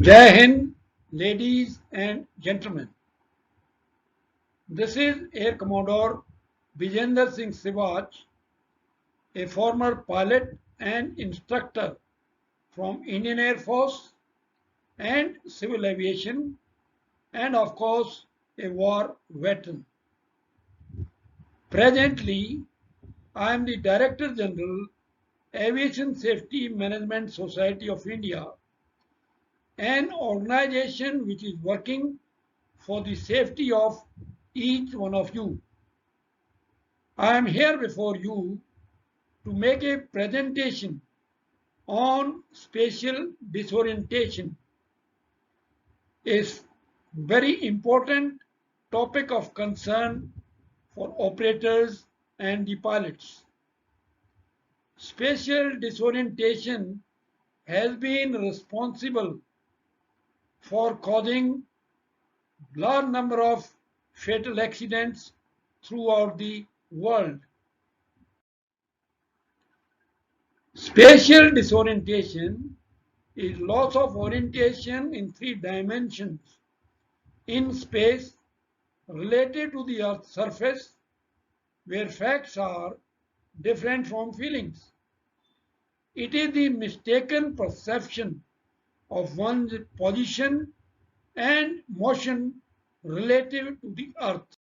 Jai Hind, ladies and gentlemen. This is Air Commodore Vijender Singh Sivaj, a former pilot and instructor from Indian Air Force and Civil Aviation, and of course, a war veteran. Presently, I am the Director General, Aviation Safety Management Society of India, an organization which is working for the safety of each one of you. I am here before you to make a presentation on spatial disorientation, a very important topic of concern for operators and the pilots. Spatial disorientation has been responsible for causing large number of fatal accidents throughout the world. Spatial disorientation is loss of orientation in three dimensions in space related to the Earth's surface, where facts are different from feelings. It is the mistaken perception of one's position and motion relative to the Earth.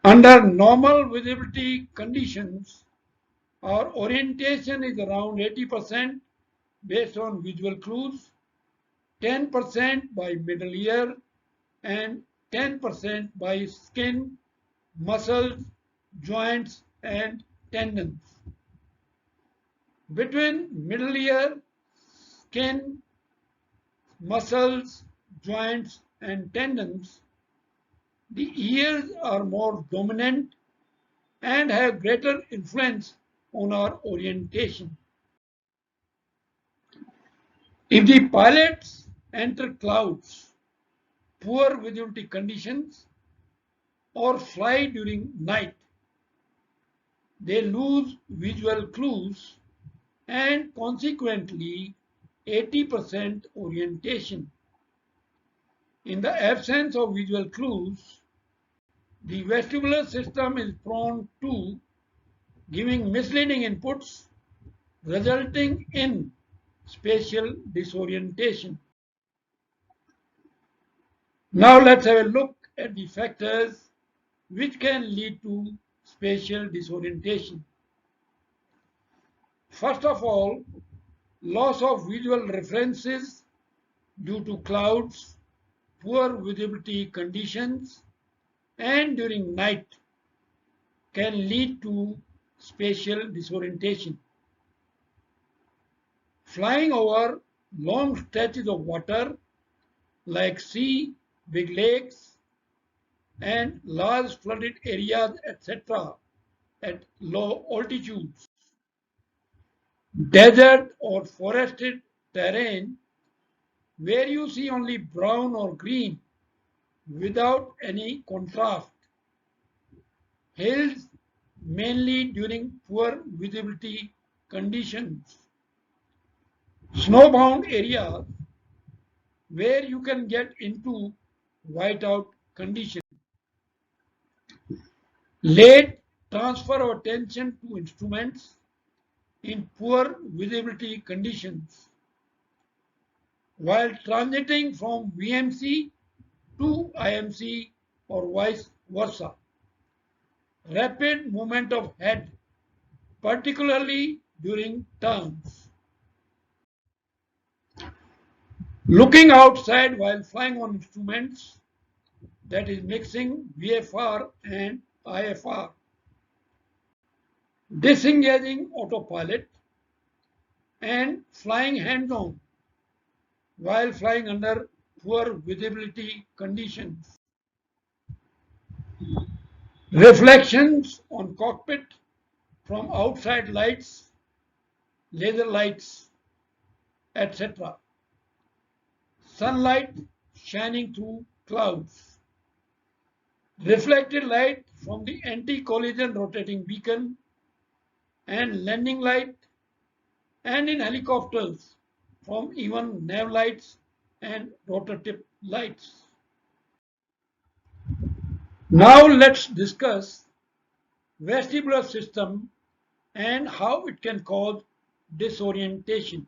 Under normal visibility conditions, our orientation is around 80% based on visual clues, 10% by middle ear, and 10% by skin, muscles, joints, and tendons. Between middle ear, skin, muscles, joints, and tendons, the ears are more dominant and have greater influence on our orientation. If the pilots enter clouds, poor visibility conditions, or fly during night, they lose visual clues and consequently 80% orientation. In the absence of visual clues, the vestibular system is prone to giving misleading inputs, resulting in spatial disorientation. Now let's have a look at the factors which can lead to spatial disorientation. First of all, loss of visual references due to clouds, poor visibility conditions, and during night can lead to spatial disorientation. Flying over long stretches of water like sea, big lakes, and large flooded areas, etc., at low altitudes. Desert or forested terrain where you see only brown or green without any contrast. Hills mainly during poor visibility conditions. Snowbound areas where you can get into whiteout conditions. Late transfer of attention to instruments in poor visibility conditions. While transiting from VMC to IMC or vice versa. Rapid movement of head, particularly during turns. Looking outside while flying on instruments, that is mixing VFR and IFR. Disengaging autopilot and flying hands-on while flying under poor visibility conditions. Reflections on cockpit from outside lights, laser lights, etc. Sunlight shining through clouds. Reflected light from the anti-collision rotating beacon and landing light, and in helicopters from even nav lights and rotor tip lights. Now let's discuss vestibular system and how it can cause disorientation.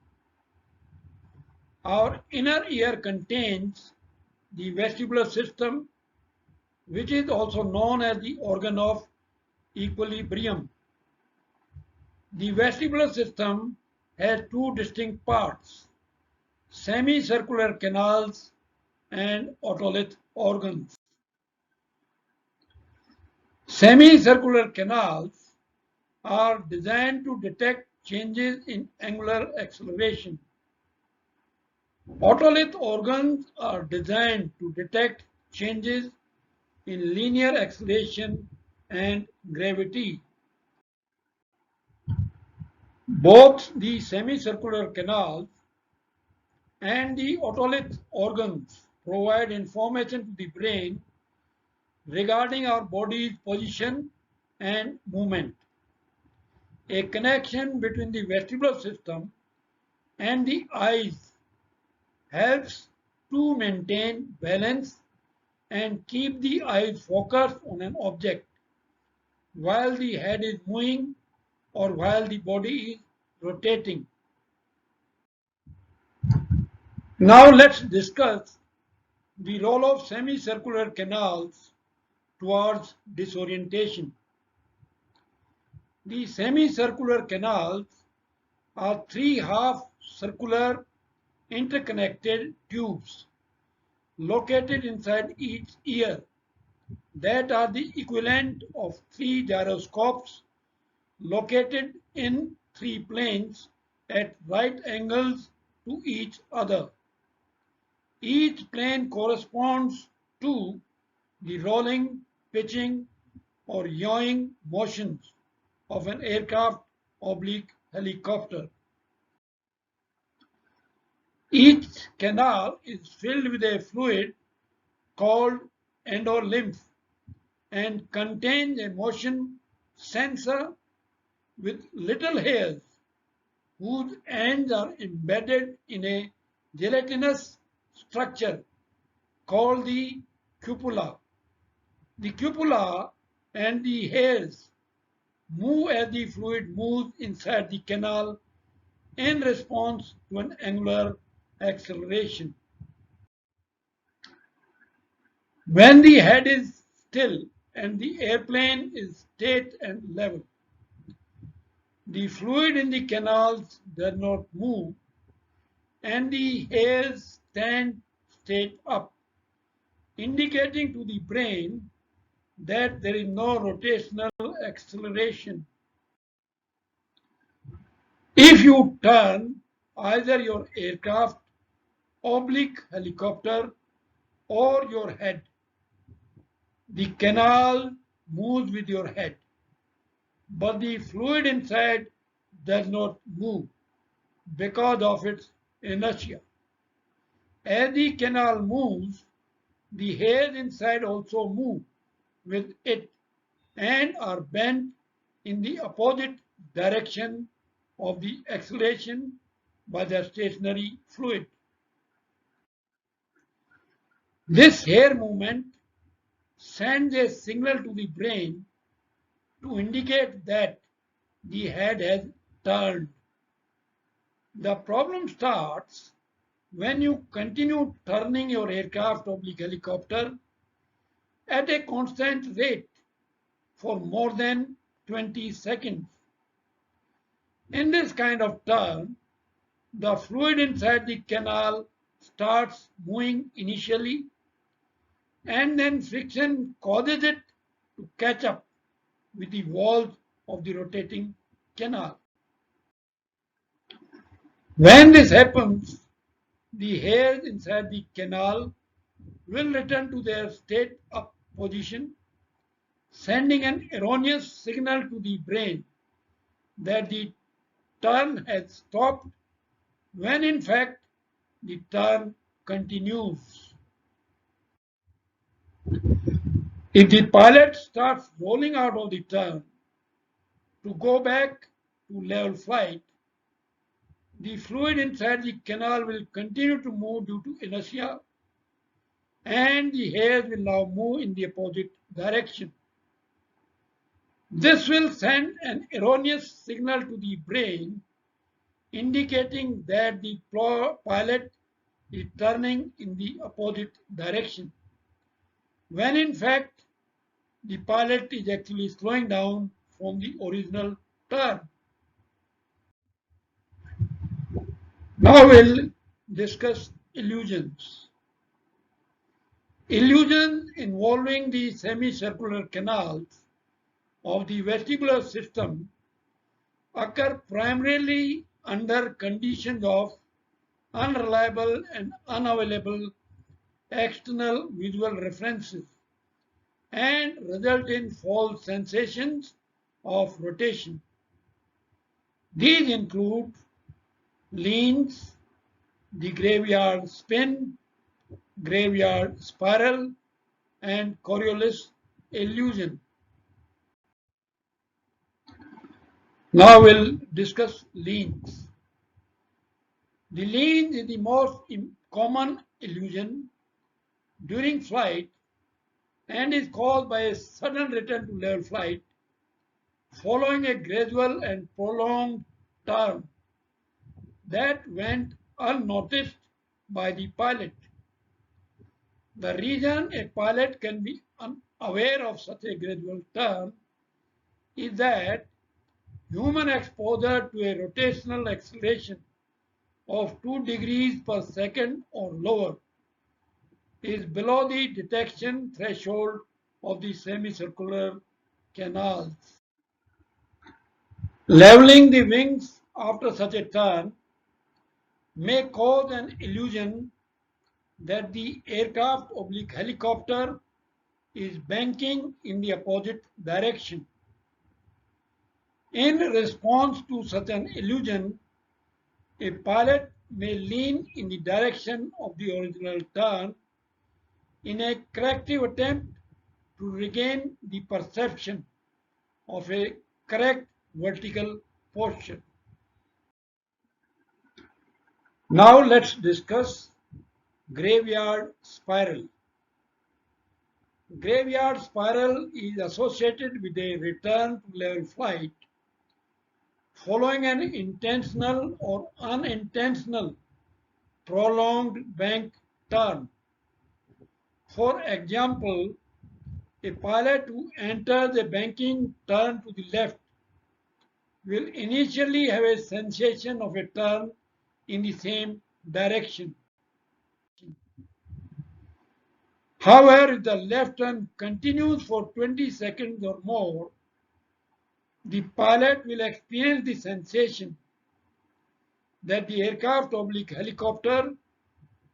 Our inner ear contains the vestibular system, which is also known as the organ of equilibrium. The vestibular system has two distinct parts: semicircular canals and otolith organs. Semicircular canals are designed to detect changes in angular acceleration. Otolith organs are designed to detect changes in linear acceleration and gravity. Both the semicircular canals and the otolith organs provide information to the brain regarding our body's position and movement. A connection between the vestibular system and the eyes helps to maintain balance and keep the eyes focused on an object while the head is moving or while the body is rotating. Now let's discuss the role of semicircular canals towards disorientation. The semicircular canals are three half-circular interconnected tubes located inside each ear that are the equivalent of three gyroscopes located in three planes at right angles to each other. Each plane corresponds to the rolling, pitching, or yawing motions of an aircraft oblique helicopter. Each canal is filled with a fluid called endolymph and contains a motion sensor with little hairs whose ends are embedded in a gelatinous structure called the cupula. The cupula and the hairs move as the fluid moves inside the canal in response to an angular acceleration. When the head is still and the airplane is straight and level, the fluid in the canals does not move and the hairs stand straight up, indicating to the brain that there is no rotational acceleration. If you turn either your aircraft, oblique helicopter, or your head, the canal moves with your head, but the fluid inside does not move because of its inertia. As the canal moves, the hairs inside also move with it and are bent in the opposite direction of the acceleration by the stationary fluid. This hair movement sends a signal to the brain to indicate that the head has turned. The problem starts when you continue turning your aircraft oblique helicopter at a constant rate for more than 20 seconds. In this kind of turn, the fluid inside the canal starts moving initially and then friction causes it to catch up with the walls of the rotating canal. When this happens, the hairs inside the canal will return to their straight up position, sending an erroneous signal to the brain that the turn has stopped when in fact the turn continues. If the pilot starts rolling out of the turn to go back to level flight, the fluid inside the canal will continue to move due to inertia, and the hairs will now move in the opposite direction. This will send an erroneous signal to the brain indicating that the pilot is turning in the opposite direction, when in fact the pilot is actually slowing down from the original turn. Now we'll discuss illusions. Illusions involving the semicircular canals of the vestibular system occur primarily under conditions of unreliable and unavailable external visual references and result in false sensations of rotation. These include leans, the graveyard spin, graveyard spiral, and Coriolis illusion. Now we'll discuss leans. The lean is the most common illusion during flight and is caused by a sudden return to level flight following a gradual and prolonged turn that went unnoticed by the pilot. The reason a pilot can be unaware of such a gradual turn is that human exposure to a rotational acceleration of 2 degrees per second or lower is below the detection threshold of the semicircular canals. Leveling the wings after such a turn may cause an illusion that the aircraft oblique helicopter is banking in the opposite direction. In response to such an illusion, a pilot may lean in the direction of the original turn in a corrective attempt to regain the perception of a correct vertical posture. Now let's discuss graveyard spiral. Graveyard spiral is associated with a return to level flight following an intentional or unintentional prolonged bank turn. For example, a pilot who enters a banking turn to the left will initially have a sensation of a turn in the same direction. However, if the left turn continues for 20 seconds or more, the pilot will experience the sensation that the aircraft oblique helicopter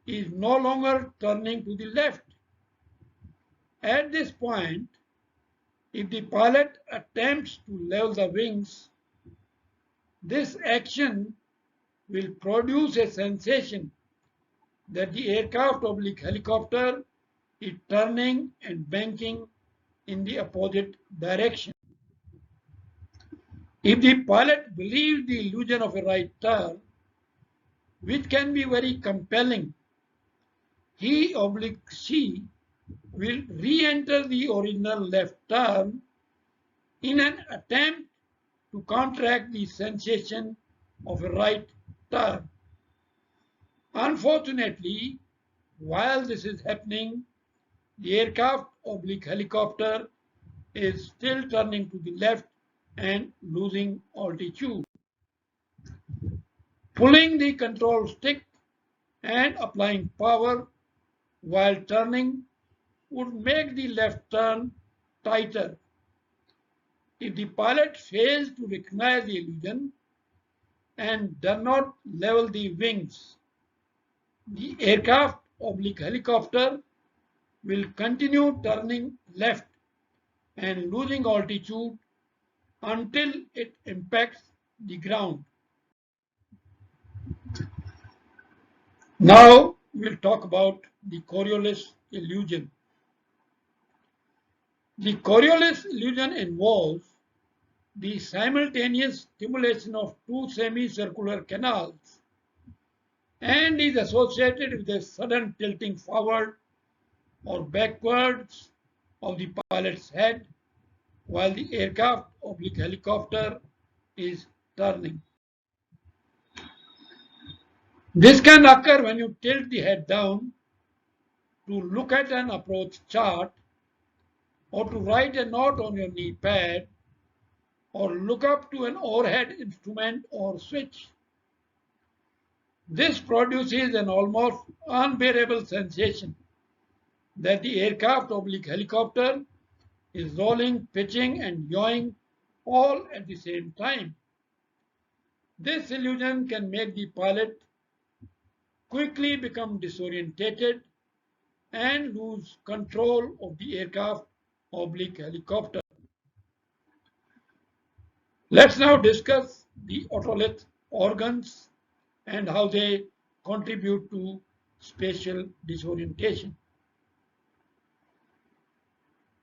is no longer turning to the left. At this point, if the pilot attempts to level the wings, this action will produce a sensation that the aircraft oblique helicopter is turning and banking in the opposite direction. If the pilot believes the illusion of a right turn, which can be very compelling, he oblique she will re-enter the original left turn in an attempt to counteract the sensation of a right turn. Unfortunately, while this is happening, the aircraft oblique helicopter is still turning to the left and losing altitude. Pulling the control stick and applying power while turning would make the left turn tighter. If the pilot fails to recognize the illusion and does not level the wings, the aircraft oblique helicopter will continue turning left and losing altitude until it impacts the ground. Now we'll talk about the Coriolis illusion. The Coriolis illusion involves the simultaneous stimulation of two semicircular canals and is associated with a sudden tilting forward or backwards of the pilot's head while the aircraft oblique helicopter is turning. This can occur when you tilt the head down to look at an approach chart or to write a note on your knee pad or look up to an overhead instrument or switch. This produces an almost unbearable sensation that the aircraft oblique helicopter is rolling, pitching, and yawing all at the same time. This illusion can make the pilot quickly become disorientated and lose control of the aircraft oblique helicopter. Let's now discuss the otolith organs and how they contribute to spatial disorientation.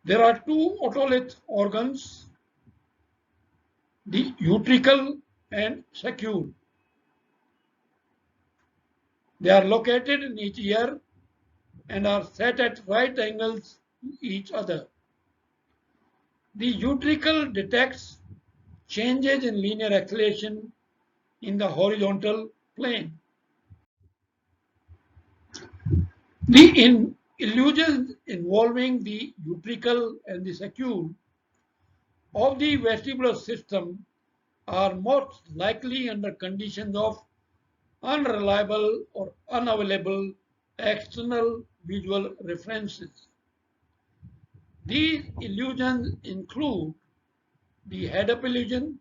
There are two otolith organs, the utricle and saccule. They are located in each ear and are set at right angles to each other. The utricle detects changes in linear acceleration in the horizontal plane. The illusions involving the utricle and the saccule of the vestibular system are most likely under conditions of unreliable or unavailable external visual references. These illusions include the head-up illusion,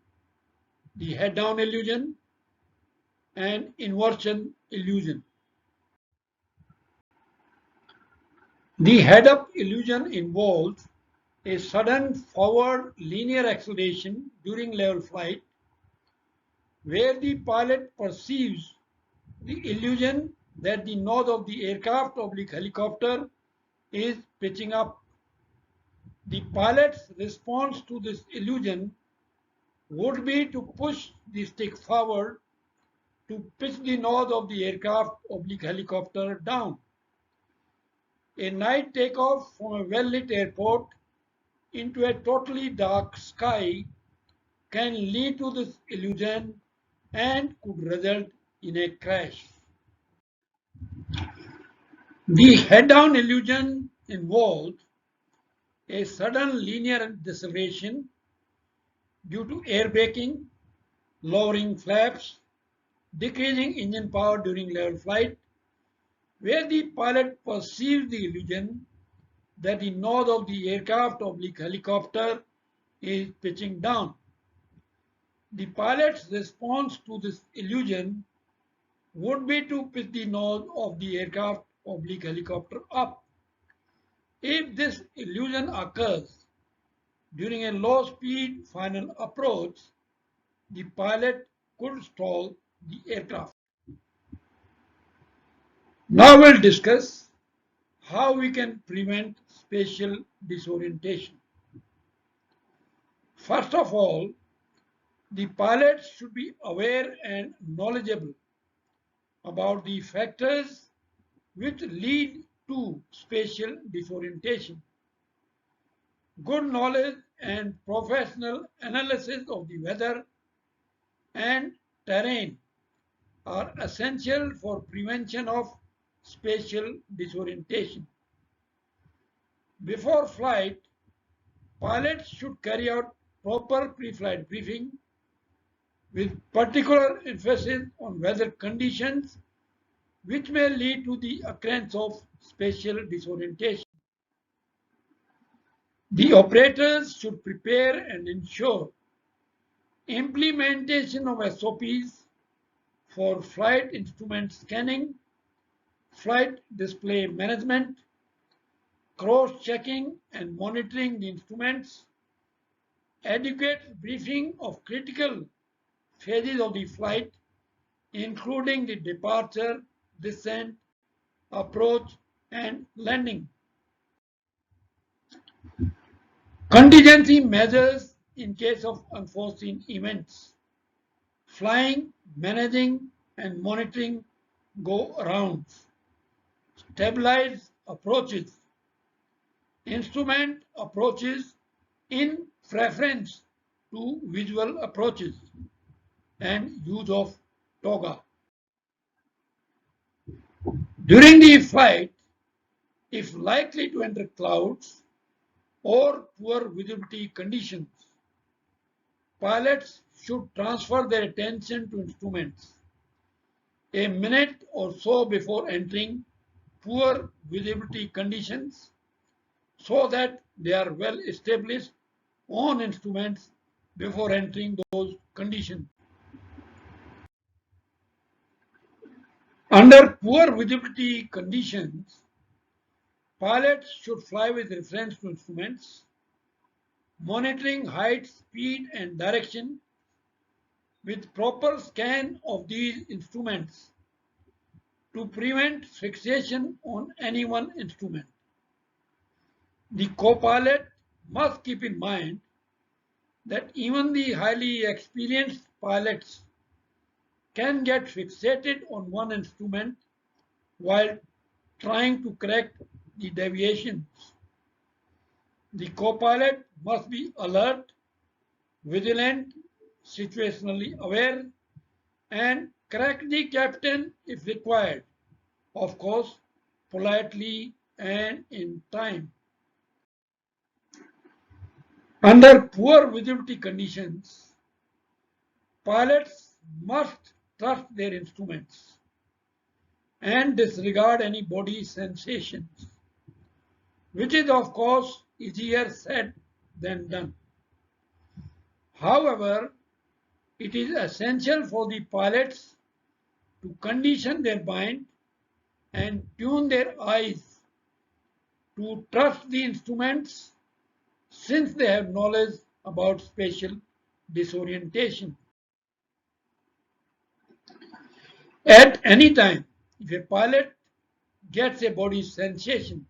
the head-down illusion, and inversion illusion. The head-up illusion involves a sudden forward linear acceleration during level flight where the pilot perceives the illusion that the nose of the aircraft oblique helicopter is pitching up. The pilot's response to this illusion would be to push the stick forward to pitch the nose of the aircraft oblique helicopter down. A night takeoff from a well-lit airport into a totally dark sky can lead to this illusion and could result in a crash. The head-down illusion involves a sudden linear deceleration due to air braking, lowering flaps, decreasing engine power during level flight, where the pilot perceives the illusion that the nose of the aircraft oblique helicopter is pitching down. The pilot's response to this illusion would be to pitch the nose of the aircraft oblique helicopter up. If this illusion occurs during a low-speed final approach, the pilot could stall the aircraft. Now we'll discuss how we can prevent spatial disorientation. First of all, the pilot should be aware and knowledgeable about the factors which lead to spatial disorientation. Good knowledge and professional analysis of the weather and terrain are essential for prevention of spatial disorientation. Before flight, pilots should carry out proper pre-flight briefing with particular emphasis on weather conditions which may lead to the occurrence of spatial disorientation. The operators should prepare and ensure implementation of SOPs for flight instrument scanning, flight display management, cross-checking and monitoring the instruments, adequate briefing of critical phases of the flight, including the departure, descent, approach, and landing. Contingency measures in case of unforeseen events. Flying, managing and monitoring go-arounds. Stabilize approaches. Instrument approaches in preference to visual approaches and use of toga. During the flight, if likely to enter clouds or poor visibility conditions, pilots should transfer their attention to instruments a minute or so before entering poor visibility conditions so that they are well established on instruments before entering those conditions. Under poor visibility conditions, pilots should fly with reference to instruments, monitoring height, speed and direction with proper scan of these instruments to prevent fixation on any one instrument. The co-pilot must keep in mind that even the highly experienced pilots can get fixated on one instrument while trying to correct the deviations. The co-pilot must be alert, vigilant, situationally aware, and correct the captain if required, of course, politely and in time. Under poor visibility conditions, pilots must trust their instruments and disregard any body sensations, which is of course easier said than done. However, it is essential for the pilots to condition their mind and tune their eyes to trust the instruments since they have knowledge about spatial disorientation. At any time, if a pilot gets a body sensation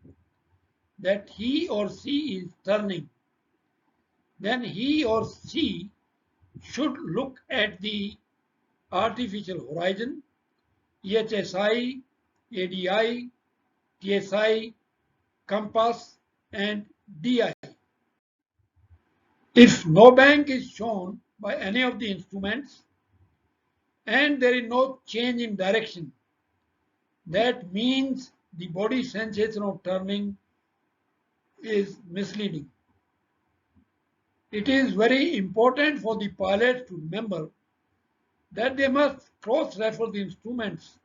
that he or she is turning, then he or she should look at the artificial horizon, EHSI, ADI, TSI, compass, and DI. If no bank is shown by any of the instruments and there is no change in direction, that means the body sensation of turning is misleading. It is very important for the pilot to remember that they must cross-refer the instruments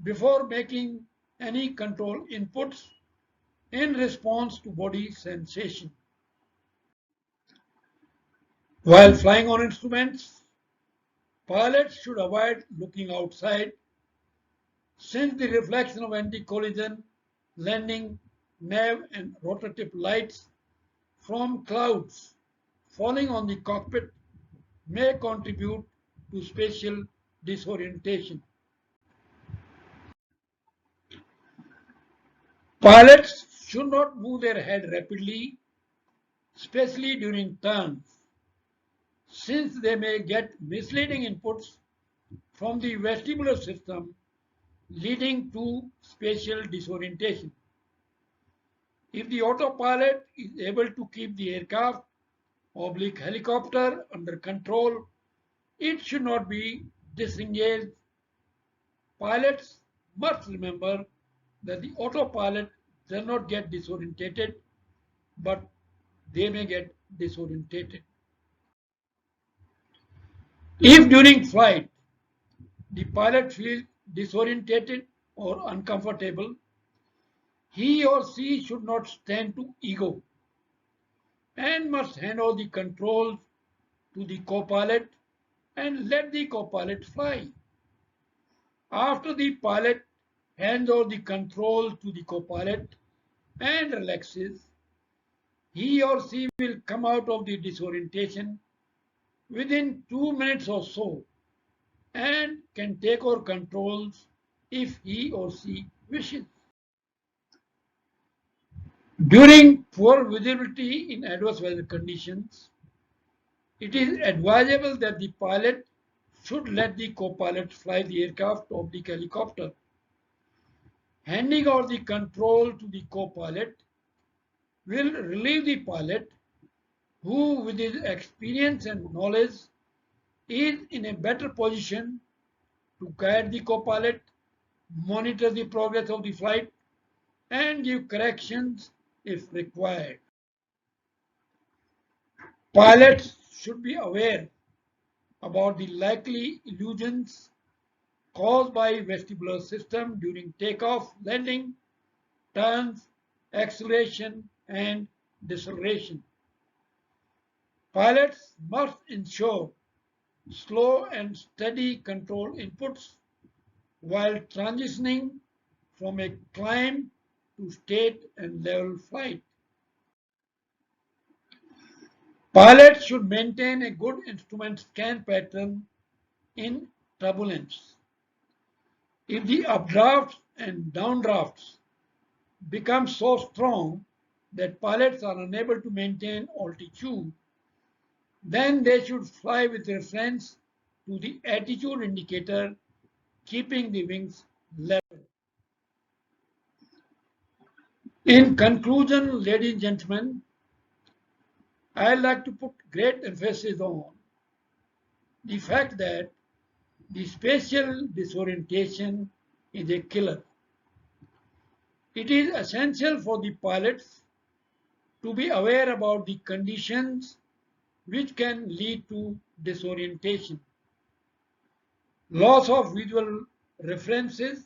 before making any control inputs in response to body sensation. While flying on instruments, pilots should avoid looking outside since the reflection of anti-collision, landing, nav and rotor tip lights from clouds falling on the cockpit may contribute to spatial disorientation. Pilots should not move their head rapidly, especially during turns, since they may get misleading inputs from the vestibular system leading to spatial disorientation. If the autopilot is able to keep the aircraft oblique helicopter under control, it should not be disengaged. Pilots must remember that the autopilot does not get disorientated, but they may get disorientated. If during flight the pilot feels disorientated or uncomfortable, he or she should not stand to ego and must hand over the controls to the co-pilot and let the co-pilot fly. After the pilot hands over the control to the co-pilot and relaxes, he or she will come out of the disorientation within 2 minutes or so and can take over controls if he or she wishes. During poor visibility in adverse weather conditions, It is advisable that the pilot should let the co-pilot fly the aircraft or the helicopter. Handing over the control to the co-pilot will relieve the pilot, who with his experience and knowledge is in a better position to guide the co-pilot, monitor the progress of the flight, and give corrections if required. Pilots should be aware about the likely illusions caused by vestibular system during takeoff, landing, turns, acceleration, and deceleration. Pilots must ensure slow and steady control inputs while transitioning from a climb to state and level flight. Pilots should maintain a good instrument scan pattern in turbulence. If the updrafts and downdrafts become so strong that pilots are unable to maintain altitude, then they should fly with reference to the attitude indicator, keeping the wings level. In conclusion, ladies and gentlemen, I'd like to put great emphasis on the fact that the spatial disorientation is a killer. It is essential for the pilots to be aware about the conditions which can lead to disorientation. Loss of visual references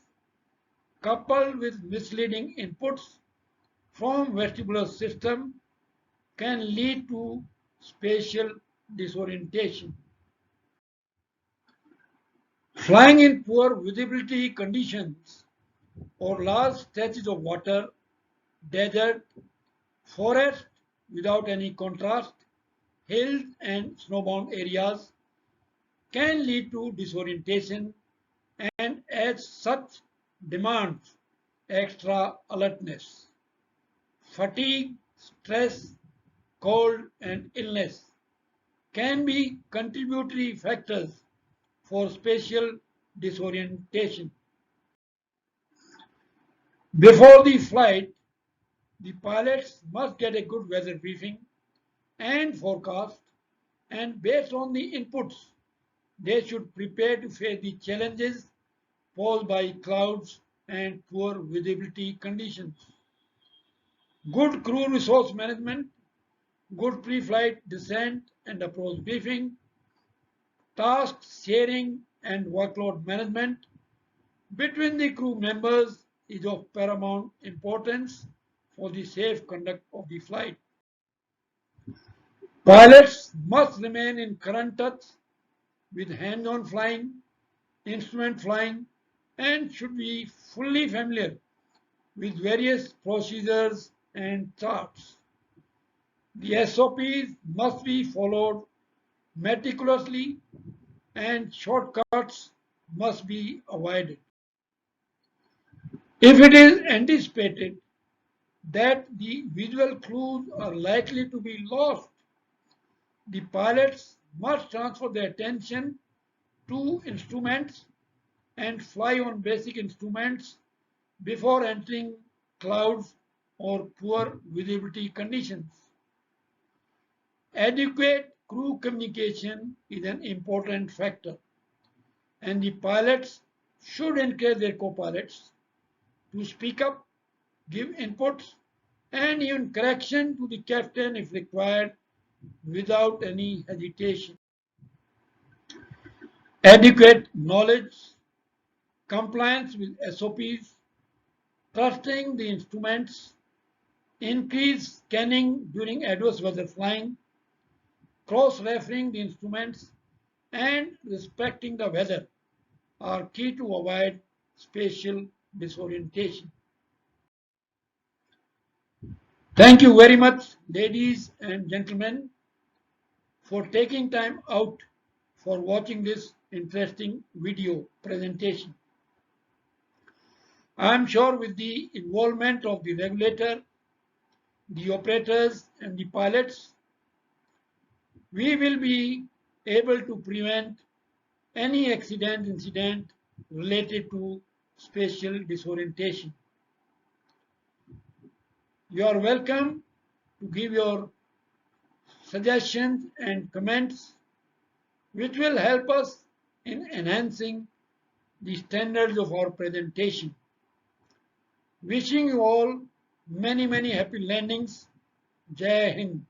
coupled with misleading inputs from vestibular system can lead to spatial disorientation. Flying in poor visibility conditions or large stretches of water, desert, forest without any contrast, hills and snowbound areas can lead to disorientation and as such demands extra alertness. Fatigue, stress, cold and illness can be contributory factors for spatial disorientation. Before the flight, the pilots must get a good weather briefing and forecast, and based on the inputs, they should prepare to face the challenges posed by clouds and poor visibility conditions. Good crew resource management, good pre-flight descent and approach briefing, task sharing and workload management between the crew members is of paramount importance for the safe conduct of the flight. Pilots must remain in current touch with hands-on flying, instrument flying, and should be fully familiar with various procedures and charts. The SOPs must be followed meticulously and shortcuts must be avoided. If it is anticipated that the visual clues are likely to be lost, the pilots must transfer their attention to instruments and fly on basic instruments before entering clouds or poor visibility conditions. Adequate crew communication is an important factor, and the pilots should encourage their co-pilots to speak up, give inputs, and even correction to the captain if required without any hesitation. Adequate knowledge, compliance with SOPs, trusting the instruments, increased scanning during adverse weather flying, cross-referring the instruments, and respecting the weather are key to avoid spatial disorientation. Thank you very much, ladies and gentlemen, for taking time out for watching this interesting video presentation. I am sure with the involvement of the regulator, the operators and the pilots, we will be able to prevent any incident related to spatial disorientation. You are welcome to give your suggestions and comments which will help us in enhancing the standards of our presentation. Wishing you all many happy landings. Jai Hind.